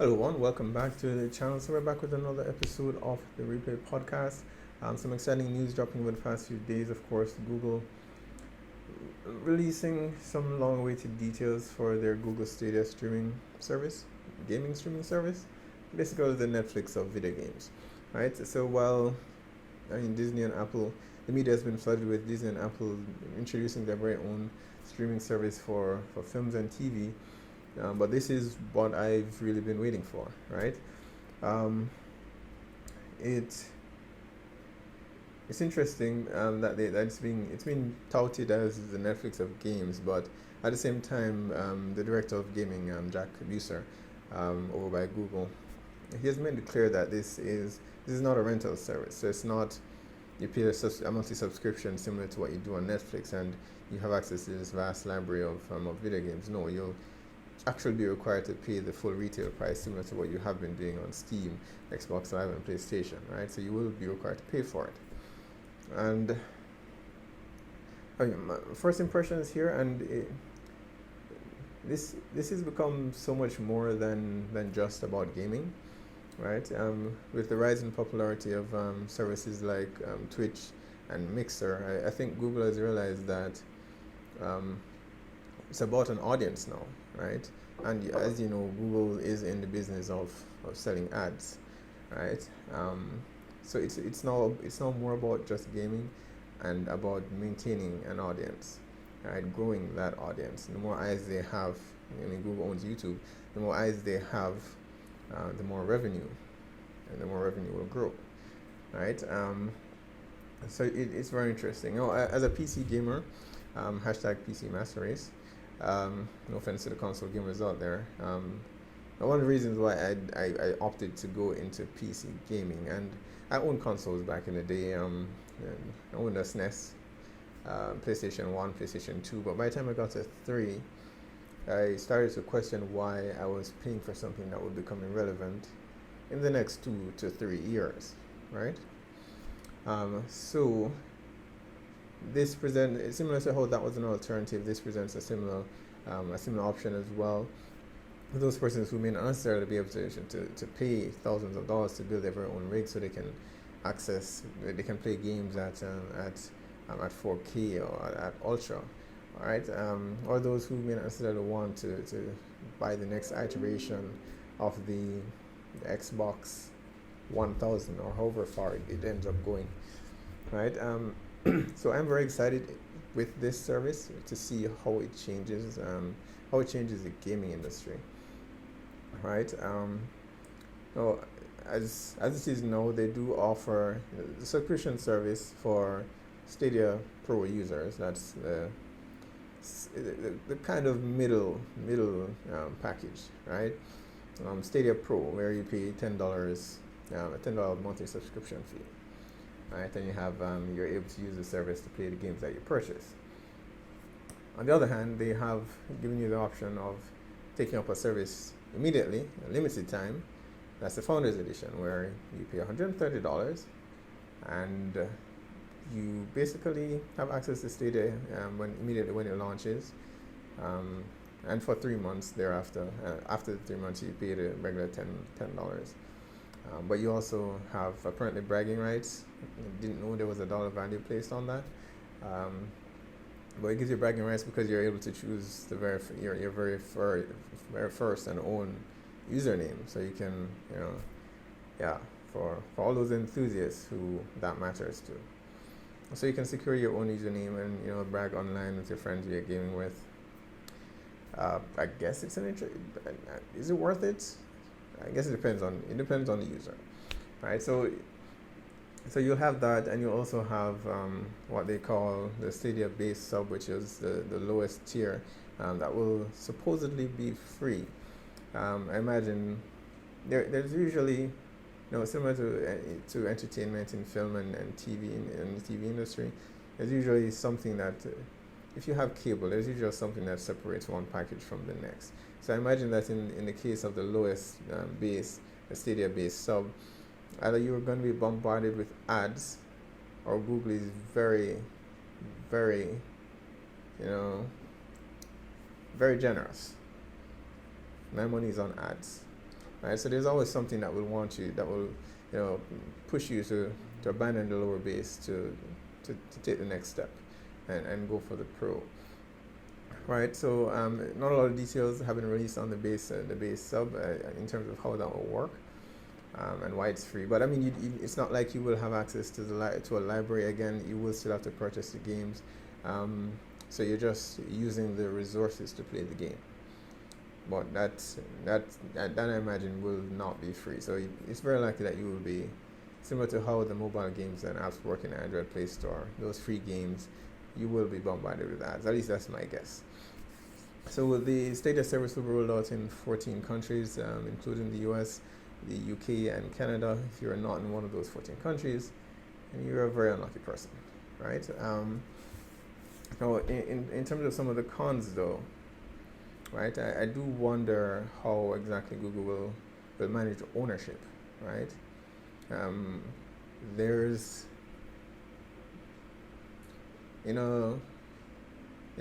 Hello, everyone. Welcome back to the channel. So we're back with another episode of the RePlay podcast. Some exciting news dropping over the past few days. Of course, Google releasing some long-awaited details for their Google Stadia streaming service, gaming streaming service, basically the Netflix of video games, right? So while Disney and Apple, the media has been flooded with Disney and Apple introducing their very own streaming service for films and TV. But this is what I've really been waiting for, right? Um, it it's interesting that it's been touted as the Netflix of games, but at the same time, the director of gaming, Jack Buser, over by Google, he has made it clear that this is not a rental service. So it's not you pay a monthly subscription similar to what you do on Netflix, and you have access to this vast library of video games. No, you'll actually be required to pay the full retail price similar to what you have been doing on Steam, Xbox Live, and PlayStation, right? So you will be required to pay for it. And my first impressions here, and this has become so much more than just about gaming, right? With the rise in popularity of services like Twitch and Mixer, I think Google has realized that it's about an audience now, right? And as you know, Google is in the business of selling ads, right? So it's now more about just gaming and about maintaining an audience, right? Growing that audience. The more eyes they have, Google owns YouTube. The more eyes they have, the more revenue, and the more revenue will grow, right? So it's very interesting. As a PC gamer, hashtag PC Master Race. No offense to the console gamers out there. One of the reasons why I opted to go into PC gaming, and I owned consoles back in the day. I owned a SNES, PlayStation 1, PlayStation 2, but by the time I got to 3, I started to question why I was paying for something that would become irrelevant in the next 2 to 3 years, right? So this presents similar to how that was an alternative. This presents a similar option as well for those persons who may not necessarily be able to pay thousands of dollars to build their very own rig, so they can play games at 4K or at Ultra, all right? Or those who may not necessarily want to buy the next iteration of the Xbox 1000 or however far it ends up going, right? So I'm very excited with this service to see how it changes the gaming industry, right? Now, as it is now, they do offer the subscription service for Stadia Pro users. That's the kind of middle package, right? Stadia Pro, where you pay $10, a $10 monthly subscription fee. Right, and you have you're able to use the service to play the games that you purchase. On the other hand, they have given you the option of taking up a service immediately, a limited time. That's the Founders Edition, where you pay $130 and you basically have access to Stadia immediately when it launches, and for 3 months thereafter. After the 3 months, you pay the regular $10. But you also have apparently bragging rights. I didn't know there was a dollar value placed on that. But it gives you bragging rights because you're able to choose your very first and own username. So you can, for all those enthusiasts who that matters to. So you can secure your own username and brag online with your friends you're gaming with. I guess it's is it worth it? I guess it depends on the user, right? So you'll have that, and you'll also have what they call the Stadia base sub, which is the lowest tier, that will supposedly be free. I imagine there's usually, similar to entertainment in film and TV in the TV industry, there's usually something that if you have cable, there's usually something that separates one package from the next. So I imagine that in the case of the lowest base, the Stadia base sub, either you're going to be bombarded with ads, or Google is very, very, very generous. My money is on ads. right? So there's always something that will that will, push you to abandon the lower base to take the next step and go for the pro, right? So not a lot of details have been released on the base sub in terms of how that will work. And why it's free, but I mean, it's not like you will have access to to a library again. You will still have to purchase the games, so you're just using the resources to play the game. But that I imagine will not be free. So it's very likely that you will be similar to how the mobile games and apps work in the Android Play Store. Those free games, you will be bombarded with ads. At least that's my guess. So the Stadia service will be rolled out in 14 countries, including the US, the UK, and Canada. If you're not in one of those 14 countries, and you're a very unlucky person, right? Now, in terms of some of the cons, though, right, I do wonder how exactly Google will manage ownership, right? There's, in an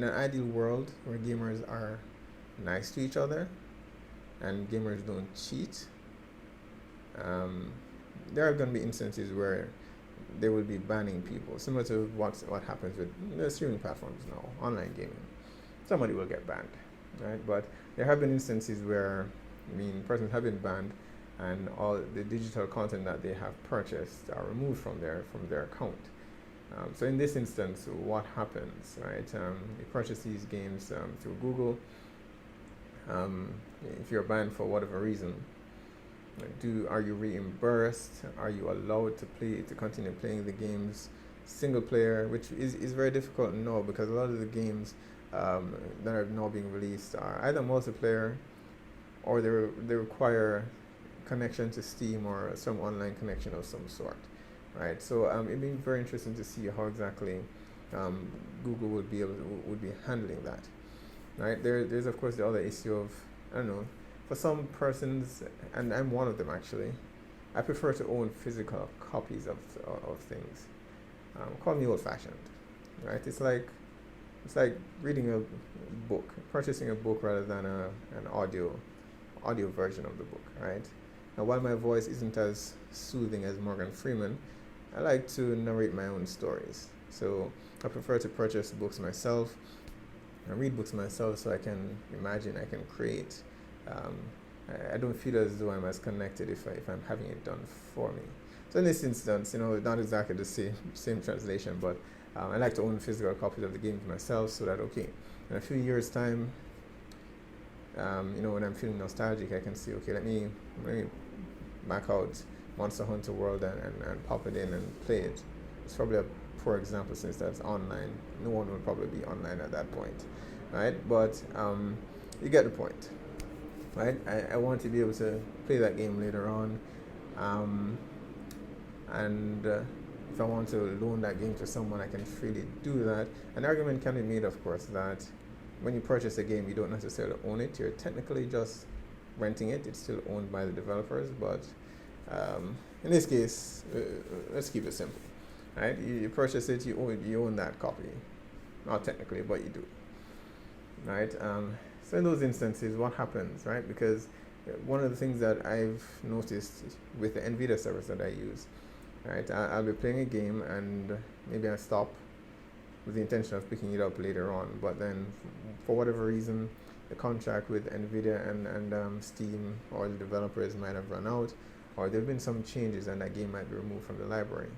ideal world where gamers are nice to each other and gamers don't cheat, there are going to be instances where they will be banning people, similar to what happens with the streaming platforms now, online gaming. Somebody will get banned, right? But there have been instances where, persons have been banned, and all the digital content that they have purchased are removed from their account. So in this instance, what happens, right? You purchase these games through Google. If you're banned for whatever reason, are you reimbursed? Are you allowed to continue playing the games single player, which is very difficult to know, because a lot of the games that are now being released are either multiplayer or they require connection to Steam or some online connection of some sort, right? So it'd be very interesting to see how exactly Google would be handling that, right? There's of course the other issue of, I don't know, for some persons, and I'm one of them actually, I prefer to own physical copies of things. Call me old-fashioned, right? It's like reading a book, purchasing a book rather than an audio version of the book, right? Now, while my voice isn't as soothing as Morgan Freeman, I like to narrate my own stories. So I prefer to purchase books myself and read books myself, so I can imagine, I can create. I don't feel as though I'm as connected if I'm having it done for me. So in this instance, not exactly the same translation, but I like to own physical copies of the games myself, so that, okay, in a few years' time, when I'm feeling nostalgic, I can say, okay, let me back out Monster Hunter World and pop it in and play it. It's probably a poor example since that's online. No one will probably be online at that point, right? But you get the point. Right, I want to be able to play that game later on, and if I want to loan that game to someone, I can freely do that. An argument can be made, of course, that when you purchase a game, you don't necessarily own it. You're technically just renting it. It's still owned by the developers, but in this case, let's keep it simple. Right, you purchase it, you own that copy. Not technically, but you do. Right. So in those instances, what happens, right? Because one of the things that I've noticed with the NVIDIA service that I use, right? I'll be playing a game and maybe I stop with the intention of picking it up later on, but then for whatever reason, the contract with NVIDIA and Steam or the developers might have run out, or there have been some changes and that game might be removed from the library.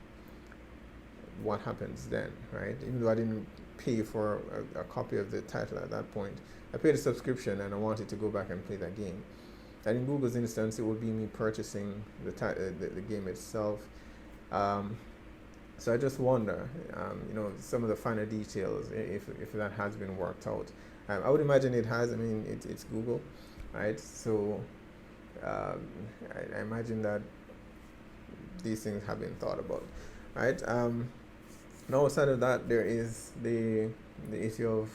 What happens then, right? Even though I didn't pay for a copy of the title at that point, I paid a subscription and I wanted to go back and play that game. And in Google's instance, it would be me purchasing the game itself. So I just wonder, some of the finer details, if that has been worked out. I would imagine it has. I mean, it's Google, right? So I imagine that these things have been thought about, right? And outside of that, there is the issue of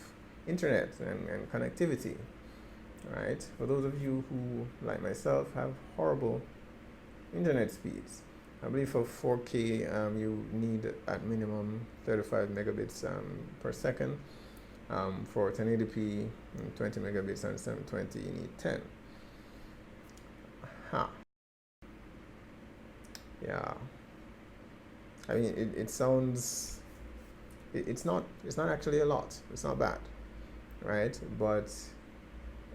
internet and connectivity, right? For those of you who, like myself, have horrible internet speeds, I believe for 4K you need at minimum 35 megabits per second. For 1080p, 20 megabits and 720, you need 10. Huh. Yeah. I mean, it sounds. It's not actually a lot. It's not bad, right? But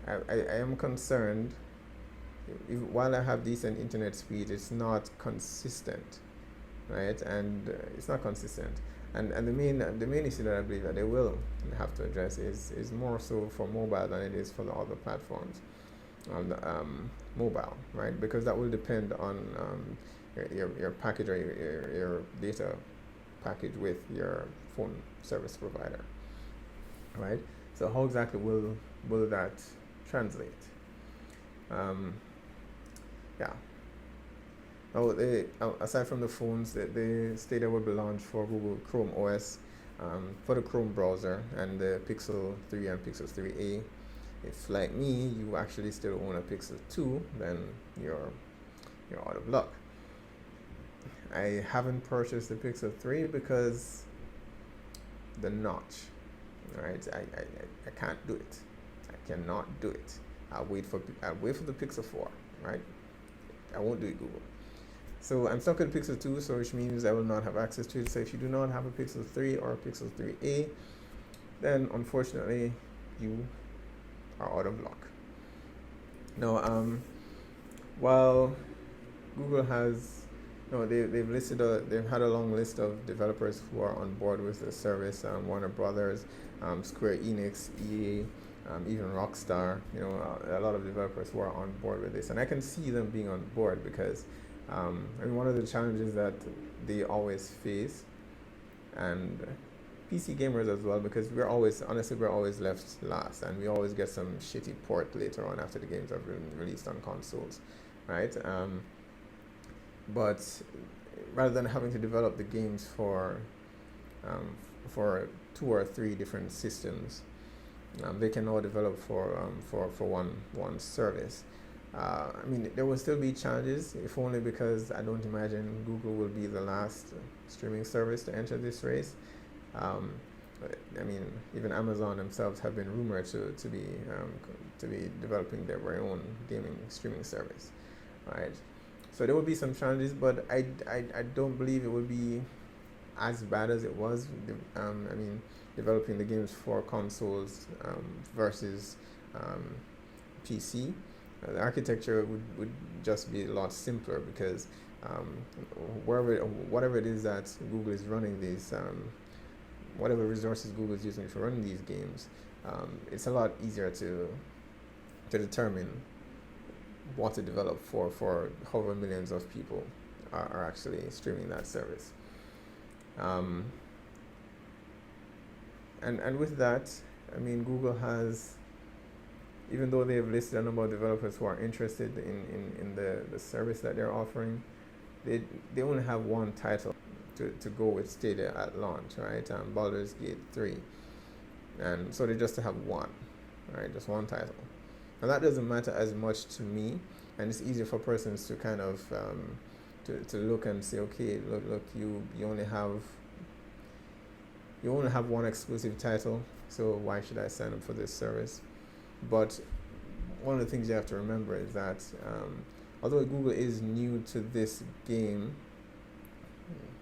I am concerned. While I have decent internet speed, it's not consistent, right? And it's not consistent. And the main issue that I believe that they will have to address is more so for mobile than it is for the other platforms on the mobile, right? Because that will depend on your package or your data package with your phone service provider, right? So how exactly will that translate? Um, yeah. Now, aside from the phones, the Stadia will be launched for Google Chrome OS, for the Chrome browser, and the Pixel 3 and Pixel 3a. If, like me, you actually still own a Pixel 2, then you're out of luck. I haven't purchased the Pixel 3 because the notch, right? I can't do it. I cannot do it. I'll wait for the Pixel 4, right? I won't do it, Google. So I'm stuck with Pixel 2, so which means I will not have access to it. So if you do not have a Pixel 3 or a Pixel 3a, then unfortunately you are out of luck. Now, while Google has, no, they've had a long list of developers who are on board with the service. Warner Brothers, Square Enix, EA, even Rockstar. A lot of developers who are on board with this, and I can see them being on board because one of the challenges that they always face, and PC gamers as well, because we're always left last, and we always get some shitty port later on after the games have been released on consoles, right? But rather than having to develop the games for 2 or 3 different systems, they can now develop for one service. There will still be challenges, if only because I don't imagine Google will be the last streaming service to enter this race. Even Amazon themselves have been rumored to be developing their very own gaming streaming service, right? So there will be some challenges, but I don't believe it will be as bad as it was. Developing the games for consoles versus PC. The architecture would just be a lot simpler because whatever it is that Google is running these, whatever resources Google is using for running these games, it's a lot easier to determine what to develop for however millions of people are actually streaming that service. And with that, Google has, even though they've listed a number of developers who are interested in the service that they're offering, they only have one title to go with Stadia at launch, right? Baldur's Gate 3. And so they just have one, right? Just one title. And that doesn't matter as much to me, and it's easier for persons to kind of to look and say, okay, look, you only have one exclusive title, so why should I sign up for this service? But one of the things you have to remember is that although Google is new to this game,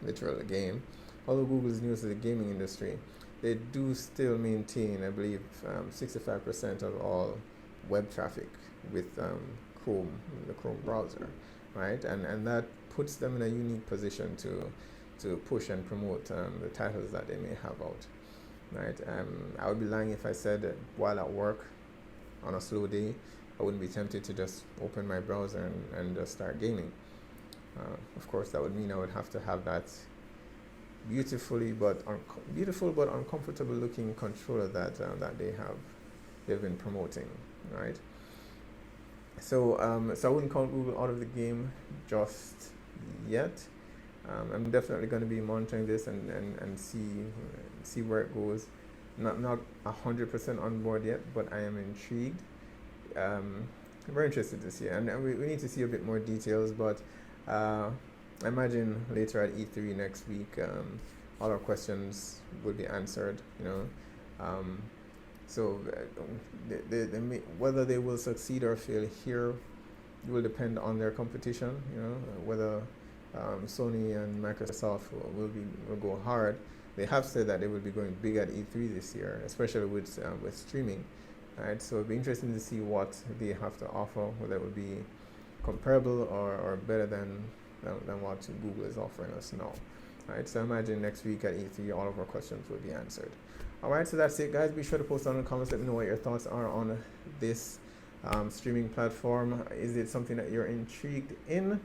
literal game, although Google is new to the gaming industry, they do still maintain, I believe, 65% of all web traffic with Chrome, the Chrome browser, right? And that puts them in a unique position to push and promote the titles that they may have out, right? I would be lying if I said that while at work on a slow day, I wouldn't be tempted to just open my browser and just start gaming. Of course, that would mean I would have to have that beautiful but uncomfortable looking controller that they've been promoting, right? So I wouldn't count Google out of the game just yet. I'm definitely going to be monitoring this and see where it goes. Not 100% on board yet, but I am intrigued. I'm very interested to see, and we need to see a bit more details. But I imagine later at E3 next week, all our questions will be answered. So whether they will succeed or fail here it will depend on their competition, whether Sony and Microsoft will go hard. They have said that they will be going big at E3 this year, especially with streaming. Right, so it'll be interesting to see what they have to offer, whether it will be comparable or better than what Google is offering us now. Right, so I imagine next week at E3 all of our questions will be answered. Alright, so that's it, guys. Be sure to post down in the comments. Let me know what your thoughts are on this streaming platform. Is it something that you're intrigued in,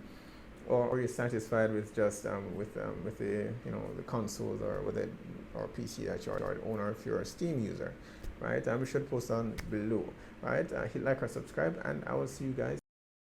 or are you satisfied with just with the the consoles or with it or PC that you already own, or if you're a Steam user, right? Be sure to post down below. Right, hit like or subscribe, and I will see you guys